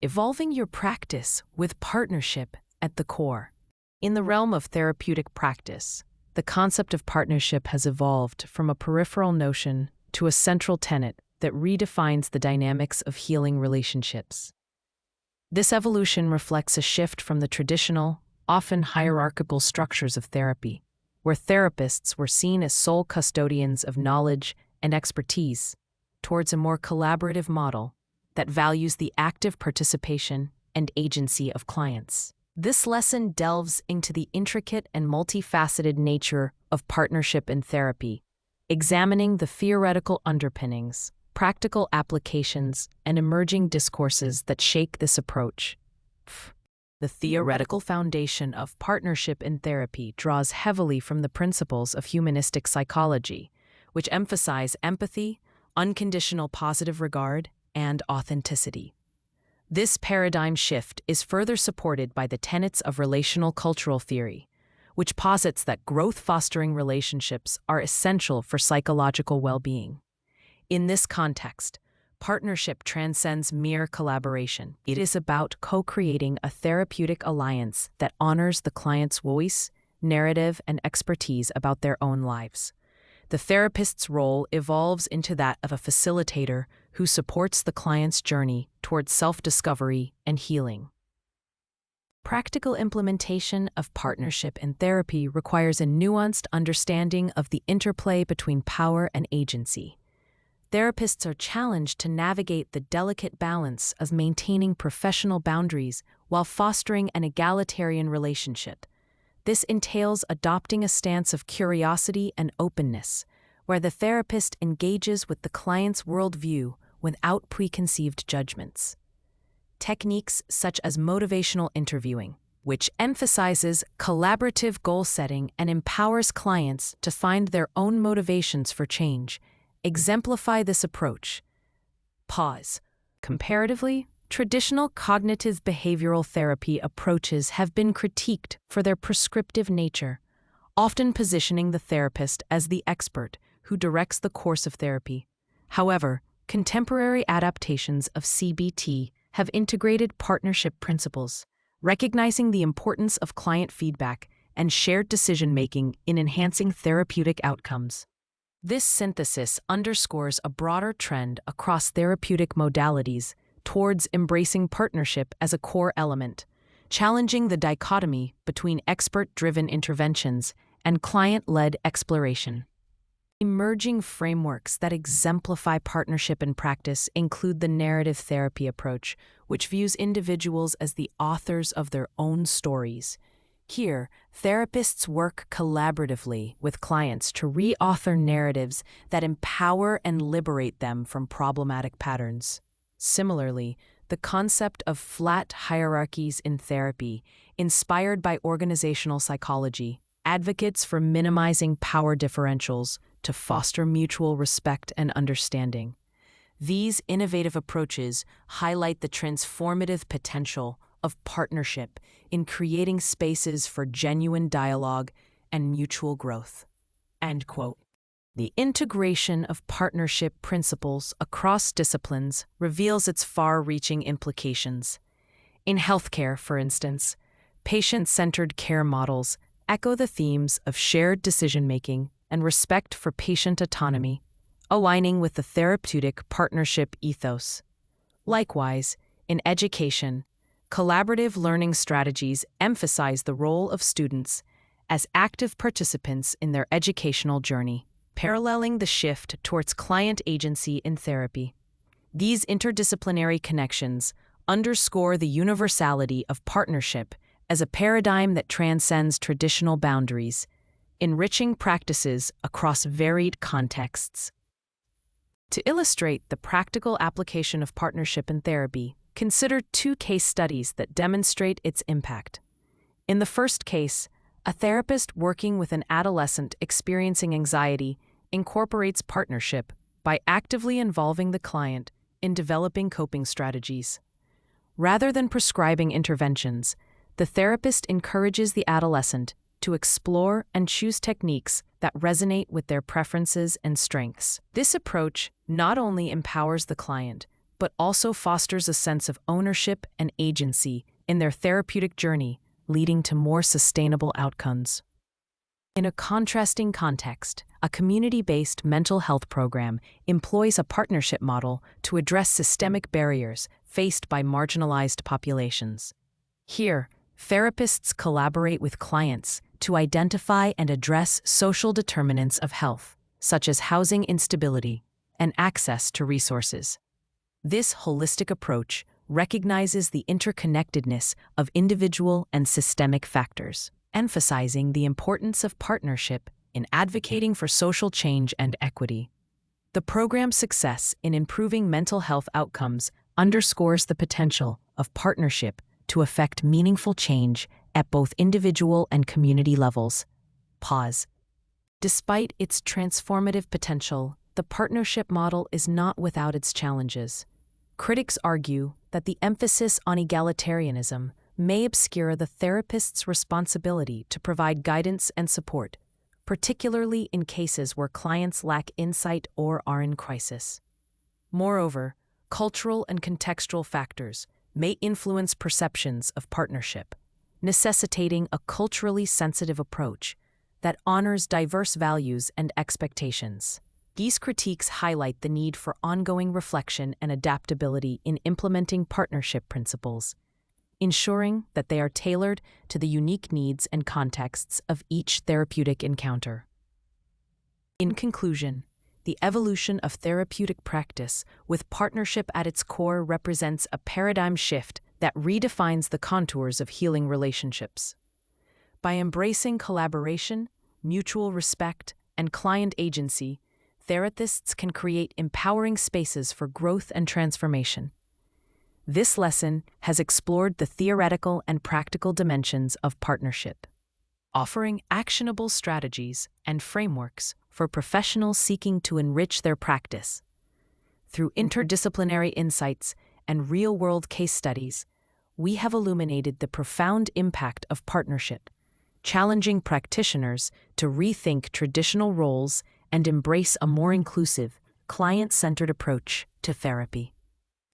evolving your practice with partnership at the core. In the realm of therapeutic practice, the concept of partnership has evolved from a peripheral notion to a central tenet that redefines the dynamics of healing relationships. This evolution reflects a shift from the traditional, often hierarchical structures of therapy, where therapists were seen as sole custodians of knowledge and expertise, towards a more collaborative model that values the active participation and agency of clients. This lesson delves into the intricate and multifaceted nature of partnership in therapy, examining the theoretical underpinnings, practical applications, and emerging discourses that shape this approach. The theoretical foundation of partnership in therapy draws heavily from the principles of humanistic psychology, which emphasize empathy, unconditional positive regard, and authenticity. This paradigm shift is further supported by the tenets of relational-cultural theory, which posits that growth-fostering relationships are essential for psychological well-being. In this context, partnership transcends mere collaboration. It is about co-creating a therapeutic alliance that honors the client's voice, narrative, and expertise about their own lives. The therapist's role evolves into that of a facilitator who supports the client's journey towards self-discovery and healing. Practical implementation of partnership in therapy requires a nuanced understanding of the interplay between power and agency. Therapists are challenged to navigate the delicate balance of maintaining professional boundaries while fostering an egalitarian relationship. This entails adopting a stance of curiosity and openness, where the therapist engages with the client's worldview without preconceived judgments. Techniques such as motivational interviewing, which emphasizes collaborative goal setting and empowers clients to find their own motivations for change, exemplify this approach. Comparatively, traditional cognitive behavioral therapy approaches have been critiqued for their prescriptive nature, often positioning the therapist as the expert who directs the course of therapy. However, contemporary adaptations of CBT have integrated partnership principles, recognizing the importance of client feedback and shared decision-making in enhancing therapeutic outcomes. This synthesis underscores a broader trend across therapeutic modalities towards embracing partnership as a core element, challenging the dichotomy between expert-driven interventions and client-led exploration. Emerging frameworks that exemplify partnership in practice include the narrative therapy approach, which views individuals as the authors of their own stories. Here, therapists work collaboratively with clients to re-author narratives that empower and liberate them from problematic patterns. Similarly, the concept of flat hierarchies in therapy, inspired by organizational psychology, advocates for minimizing power differentials to foster mutual respect and understanding. These innovative approaches highlight the transformative potential of partnership in creating spaces for genuine dialogue and mutual growth. End quote. The integration of partnership principles across disciplines reveals its far-reaching implications. In healthcare, for instance, patient-centered care models echo the themes of shared decision-making and respect for patient autonomy, aligning with the therapeutic partnership ethos. Likewise, in education, collaborative learning strategies emphasize the role of students as active participants in their educational journey, paralleling the shift towards client agency in therapy. These interdisciplinary connections underscore the universality of partnership as a paradigm that transcends traditional boundaries, enriching practices across varied contexts. To illustrate the practical application of partnership in therapy, consider two case studies that demonstrate its impact. In the first case, a therapist working with an adolescent experiencing anxiety incorporates partnership by actively involving the client in developing coping strategies. Rather than prescribing interventions, the therapist encourages the adolescent to explore and choose techniques that resonate with their preferences and strengths. This approach not only empowers the client, but also fosters a sense of ownership and agency in their therapeutic journey, leading to more sustainable outcomes. In a contrasting context, a community-based mental health program employs a partnership model to address systemic barriers faced by marginalized populations. Here, therapists collaborate with clients to identify and address social determinants of health, such as housing instability and access to resources. This holistic approach recognizes the interconnectedness of individual and systemic factors, emphasizing the importance of partnership in advocating for social change and equity. The program's success in improving mental health outcomes underscores the potential of partnership to effect meaningful change at both individual and community levels. Pause. Despite its transformative potential, the partnership model is not without its challenges. Critics argue that the emphasis on egalitarianism may obscure the therapist's responsibility to provide guidance and support, particularly in cases where clients lack insight or are in crisis. Moreover, cultural and contextual factors may influence perceptions of partnership, necessitating a culturally sensitive approach that honors diverse values and expectations. These critiques highlight the need for ongoing reflection and adaptability in implementing partnership principles, ensuring that they are tailored to the unique needs and contexts of each therapeutic encounter. In conclusion, the evolution of therapeutic practice with partnership at its core represents a paradigm shift that redefines the contours of healing relationships. By embracing collaboration, mutual respect, and client agency, therapists can create empowering spaces for growth and transformation. This lesson has explored the theoretical and practical dimensions of partnership, offering actionable strategies and frameworks for professionals seeking to enrich their practice. Through interdisciplinary insights and real-world case studies, we have illuminated the profound impact of partnership, challenging practitioners to rethink traditional roles and embrace a more inclusive, client-centered approach to therapy.